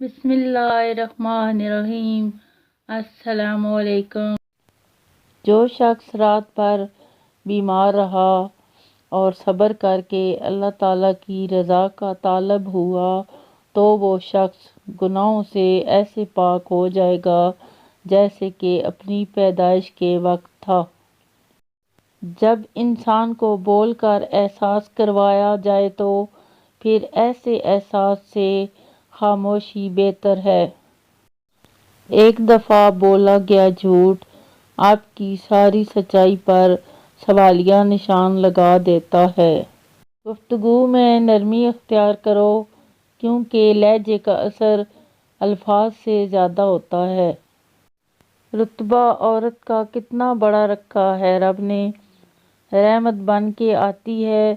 بسم اللہ الرحمن الرحیم۔ السلام علیکم۔ جو شخص رات بھر بیمار رہا اور صبر کر کے اللہ تعالیٰ کی رضا کا طالب ہوا تو وہ شخص گناہوں سے ایسے پاک ہو جائے گا جیسے کہ اپنی پیدائش کے وقت تھا۔ جب انسان کو بول کر احساس کروایا جائے تو پھر ایسے احساس سے خاموشی بہتر ہے۔ ایک دفعہ بولا گیا جھوٹ آپ کی ساری سچائی پر سوالیہ نشان لگا دیتا ہے۔ گفتگو میں نرمی اختیار کرو کیونکہ لہجے کا اثر الفاظ سے زیادہ ہوتا ہے۔ رتبہ عورت کا کتنا بڑا رکھا ہے رب نے، رحمت بن کے آتی ہے،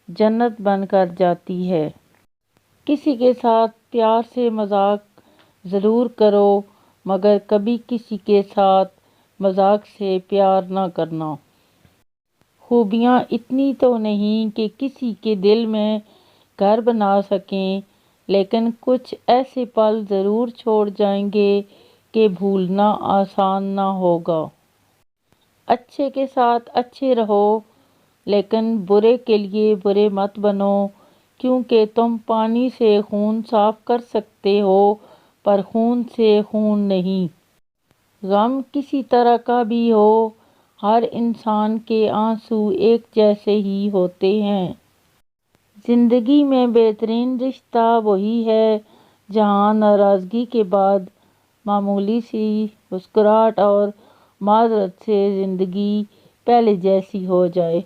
جنت بن کر جاتی ہے۔ کسی کے ساتھ پیار سے مذاق ضرور کرو مگر کبھی کسی کے ساتھ مذاق سے پیار نہ کرنا۔ خوبیاں اتنی تو نہیں کہ کسی کے دل میں گھر بنا سکیں لیکن کچھ ایسے پل ضرور چھوڑ جائیں گے کہ بھولنا آسان نہ ہوگا۔ اچھے کے ساتھ اچھے رہو لیکن برے کے لیے برے مت بنو کیونکہ تم پانی سے خون صاف کر سکتے ہو پر خون سے خون نہیں۔ غم کسی طرح کا بھی ہو ہر انسان کے آنسو ایک جیسے ہی ہوتے ہیں۔ زندگی میں بہترین رشتہ وہی ہے جہاں ناراضگی کے بعد معمولی سی مسکراہٹ اور معذرت سے زندگی پہلے جیسی ہو جائے۔